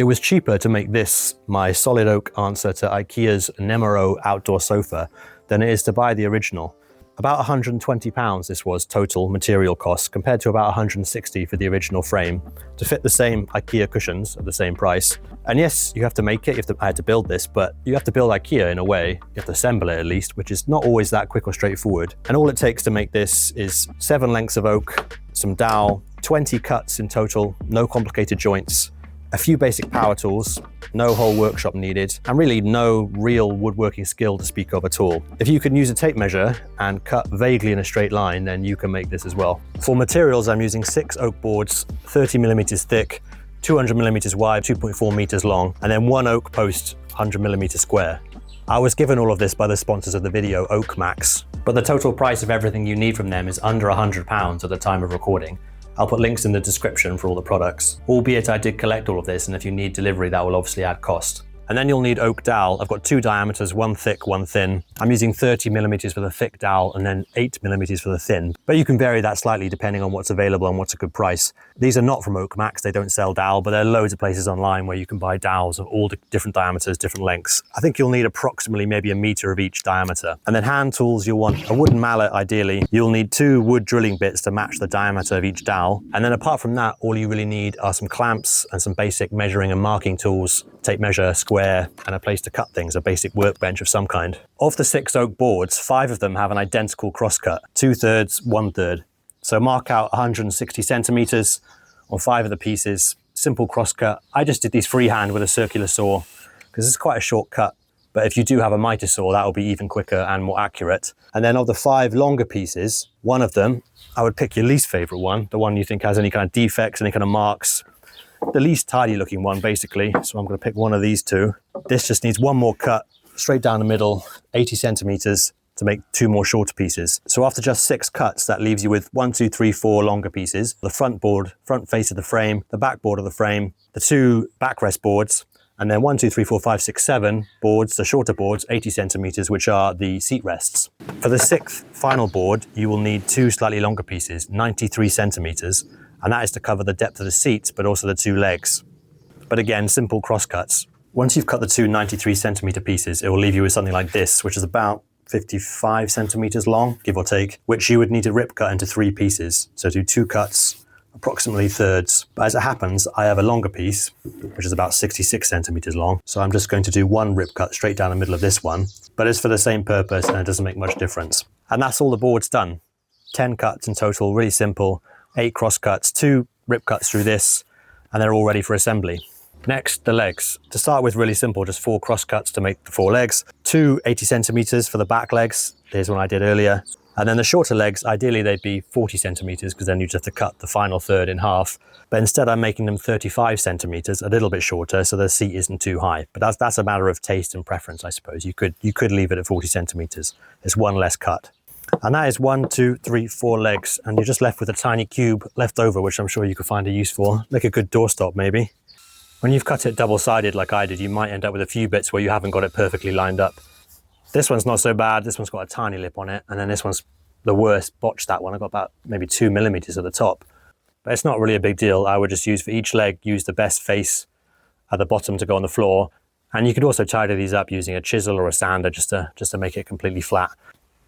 It was cheaper to make this my solid oak answer to IKEA's Nammaro outdoor sofa than it is to buy the original. About £120 this was total material costs, compared to about 160 for the original frame, to fit the same IKEA cushions at the same price. And yes, you have to make it, I had to build this, but you have to build IKEA in a way, you have to assemble it at least, which is not always that quick or straightforward. And all it takes to make this is 7 lengths of oak, some dowel, 20 cuts in total, no complicated joints, a few basic power tools, no whole workshop needed, and really no real woodworking skill to speak of at all. If you can use a tape measure and cut vaguely in a straight line, then you can make this as well. For materials, I'm using 6 oak boards, 30mm thick, 200mm wide, 2.4 meters long, and then 1 oak post, 100mm square. I was given all of this by the sponsors of the video, Oak Max, but the total price of everything you need from them is under £100 at the time of recording. I'll put links in the description for all the products. Albeit I did collect all of this, and if you need delivery, that will obviously add cost. And then you'll need oak dowel. I've got 2 diameters, one thick, one thin. I'm using 30mm for the thick dowel and then 8mm for the thin. But you can vary that slightly depending on what's available and what's a good price. These are not from Oak Max, they don't sell dowel, but there are loads of places online where you can buy dowels of all different diameters, different lengths. I think you'll need approximately maybe a meter of each diameter. And then hand tools, you'll want a wooden mallet ideally. You'll need 2 wood drilling bits to match the diameter of each dowel. And then apart from that, all you really need are some clamps and some basic measuring and marking tools, tape measure, square, and a place to cut things, a basic workbench of some kind. Of the 6 oak boards, 5 of them have an identical crosscut, 2/3, 1/3. So mark out 160 centimeters on 5 of the pieces, simple crosscut. I just did these freehand with a circular saw because it's quite a short cut. But if you do have a miter saw, that will be even quicker and more accurate. And then of the 5 longer pieces, one of them, I would pick your least favorite one, the one you think has any kind of defects, any kind of marks, the least tidy looking one basically. So I'm going to pick one of these 2. This just needs 1 more cut straight down the middle, 80 centimeters to make 2 more shorter pieces. So after just 6 cuts, that leaves you with 1, 2, 3, 4 longer pieces. The front board, front face of the frame, the back board of the frame, the 2 backrest boards, and then 1, 2, 3, 4, 5, 6, 7 boards, the shorter boards, 80 centimeters, which are the seat rests. For the 6th final board, you will need 2 slightly longer pieces, 93 centimeters, and that is to cover the depth of the seats, but also the 2 legs. But again, simple cross cuts. Once you've cut the 2 93 centimeter pieces, it will leave you with something like this, which is about 55 centimeters long, give or take, which you would need to rip cut into 3 pieces. So do 2 cuts, approximately thirds. But as it happens, I have a longer piece, which is about 66 centimeters long. So I'm just going to do 1 rip cut straight down the middle of this one, but it's for the same purpose and it doesn't make much difference. And that's all the boards done. 10 cuts in total, really simple. 8 cross cuts, 2 rip cuts through this, and they're all ready for assembly. Next, the legs. To start with, really simple, just 4 cross cuts to make the 4 legs. 2 80 centimeters for the back legs. Here's one I did earlier. And then the shorter legs, ideally they'd be 40 centimeters because then you just have to cut the final third in half. But instead I'm making them 35 centimeters, a little bit shorter, so the seat isn't too high. But that's a matter of taste and preference, I suppose. You could leave it at 40 centimeters. It's 1 less cut. And that is 1, 2, 3, 4 legs, and you're just left with a tiny cube left over, which I'm sure you could find a use for. Make a good doorstop, maybe. When you've cut it double-sided like I did, you might end up with a few bits where you haven't got it perfectly lined up. This one's not so bad. This one's got a tiny lip on it, and then this one's the worst. Botched that one. I got about maybe 2 millimeters at the top. But it's not really a big deal. I would just use for each leg, use the best face at the bottom to go on the floor. And you could also tidy these up using a chisel or a sander just to make it completely flat.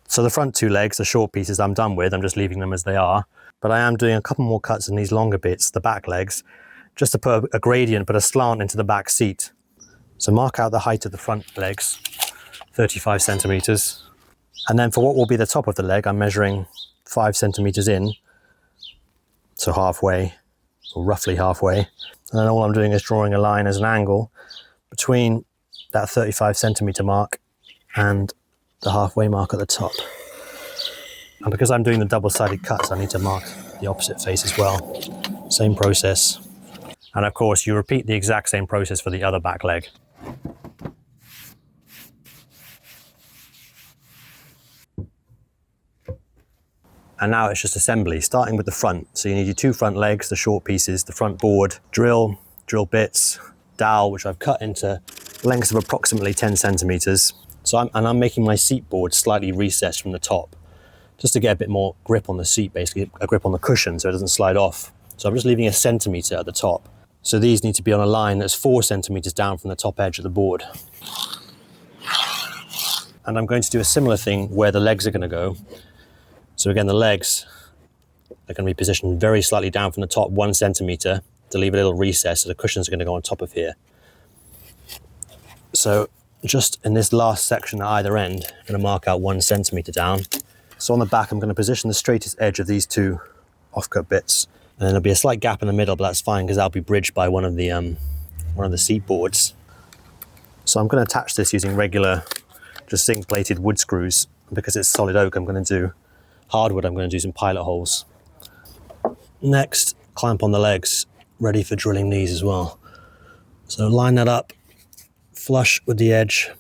So the front 2 legs, the short pieces, I'm done with. I'm just leaving them as they are. But I am doing a couple more cuts in these longer bits, the back legs, just to put a gradient, put a slant into the back seat. So mark out the height of the front legs, 35 centimeters. And then for what will be the top of the leg, I'm measuring 5 centimeters in. So halfway, or roughly halfway. And then all I'm doing is drawing a line as an angle between that 35 centimeter mark and the halfway mark at the top. And because I'm doing the double-sided cuts, I need to mark the opposite face as well. Same process. And of course, you repeat the exact same process for the other back leg. And now it's just assembly, starting with the front. So you need your 2 front legs, the short pieces, the front board, drill bits, dowel, which I've cut into lengths of approximately 10 centimeters. So I'm making my seat board slightly recessed from the top, just to get a bit more grip on the seat, basically a grip on the cushion so it doesn't slide off. So I'm just leaving a centimeter at the top. So these need to be on a line that's 4 centimeters down from the top edge of the board. And I'm going to do a similar thing where the legs are going to go. So again, the legs are going to be positioned very slightly down from the top 1 centimeter to leave a little recess, so the cushions are going to go on top of here. So just in this last section at either end, I'm going to mark out 1 centimeter down. So on the back, I'm going to position the straightest edge of these two offcut bits. And then there'll be a slight gap in the middle, but that's fine because that'll be bridged by one of the seat boards. So I'm going to attach this using regular, just zinc plated wood screws. Because it's solid oak, I'm going to do hardwood, I'm going to do some pilot holes. Next, clamp on the legs, ready for drilling these as well. So line that up, flush with the edge,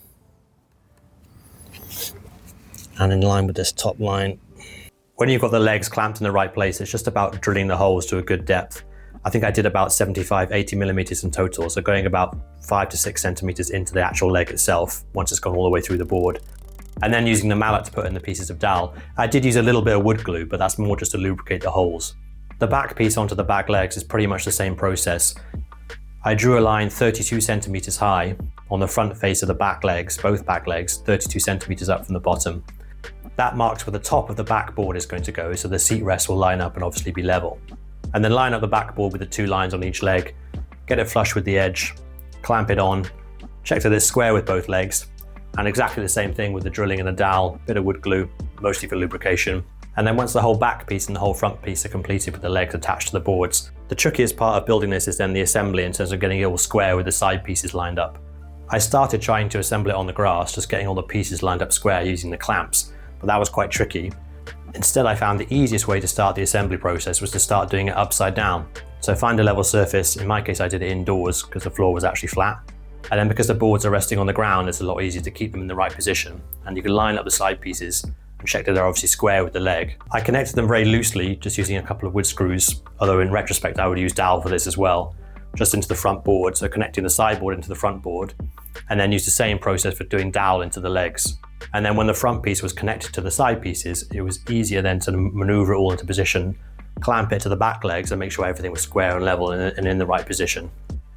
and in line with this top line. When you've got the legs clamped in the right place, it's just about drilling the holes to a good depth. I think I did about 75, 80 millimeters in total, so going about 5 to 6 centimeters into the actual leg itself, once it's gone all the way through the board. And then using the mallet to put in the pieces of dowel. I did use a little bit of wood glue, but that's more just to lubricate the holes. The back piece onto the back legs is pretty much the same process. I drew a line 32 centimeters high on the front face of the back legs, both back legs, 32 centimeters up from the bottom. That marks where the top of the backboard is going to go, so the seat rest will line up and obviously be level. And then line up the backboard with the 2 lines on each leg, get it flush with the edge, clamp it on, check that it's square with both legs, and exactly the same thing with the drilling and the dowel, bit of wood glue, mostly for lubrication. And then once the whole back piece and the whole front piece are completed with the legs attached to the boards, the trickiest part of building this is then the assembly in terms of getting it all square with the side pieces lined up. I started trying to assemble it on the grass, just getting all the pieces lined up square using the clamps, but that was quite tricky. Instead, I found the easiest way to start the assembly process was to start doing it upside down. So find a level surface, in my case I did it indoors because the floor was actually flat. And then because the boards are resting on the ground, it's a lot easier to keep them in the right position. And you can line up the side pieces and check that they're obviously square with the leg. I connected them very loosely, just using a couple of wood screws, although in retrospect I would use dowel for this as well, just into the front board, so connecting the sideboard into the front board, and then use the same process for doing dowel into the legs. And then when the front piece was connected to the side pieces, it was easier then to maneuver it all into position, clamp it to the back legs and make sure everything was square and level and in the right position.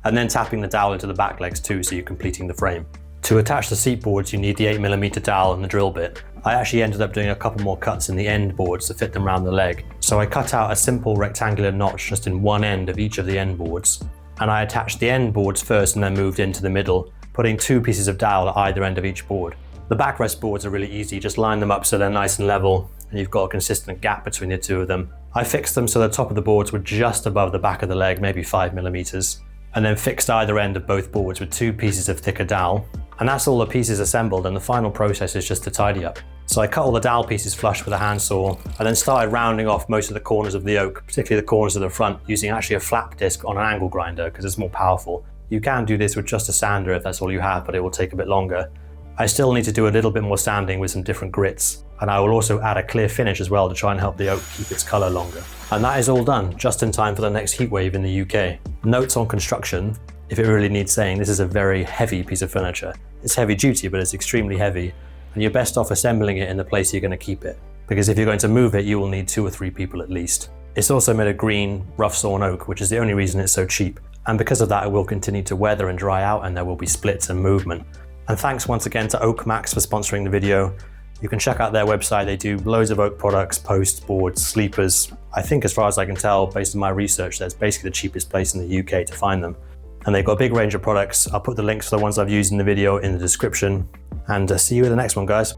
And then tapping the dowel into the back legs too, so you're completing the frame. To attach the seat boards, you need the 8mm dowel and the drill bit. I actually ended up doing a couple more cuts in the end boards to fit them around the leg. So I cut out a simple rectangular notch just in one end of each of the end boards. And I attached the end boards first and then moved into the middle, putting 2 pieces of dowel at either end of each board. The backrest boards are really easy, just line them up so they're nice and level, and you've got a consistent gap between the 2 of them. I fixed them so the top of the boards were just above the back of the leg, maybe 5mm, and then fixed either end of both boards with 2 pieces of thicker dowel. And that's all the pieces assembled, and the final process is just to tidy up. So I cut all the dowel pieces flush with a handsaw, and then started rounding off most of the corners of the oak, particularly the corners of the front, using actually a flap disc on an angle grinder because it's more powerful. You can do this with just a sander if that's all you have, but it will take a bit longer. I still need to do a little bit more sanding with some different grits, and I will also add a clear finish as well to try and help the oak keep its colour longer. And that is all done, just in time for the next heatwave in the UK. Notes on construction: if it really needs saying, this is a very heavy piece of furniture. It's heavy duty, but it's extremely heavy, and you're best off assembling it in the place you're going to keep it, because if you're going to move it, you will need 2 or 3 people at least. It's also made of green, rough sawn oak, which is the only reason it's so cheap, and because of that it will continue to weather and dry out, and there will be splits and movement. And thanks once again to Oak Max for sponsoring the video. You can check out their website. They do loads of oak products, posts, boards, sleepers. I think as far as I can tell, based on my research, that's basically the cheapest place in the UK to find them. And they've got a big range of products. I'll put the links for the ones I've used in the video in the description. And see you in the next one, guys.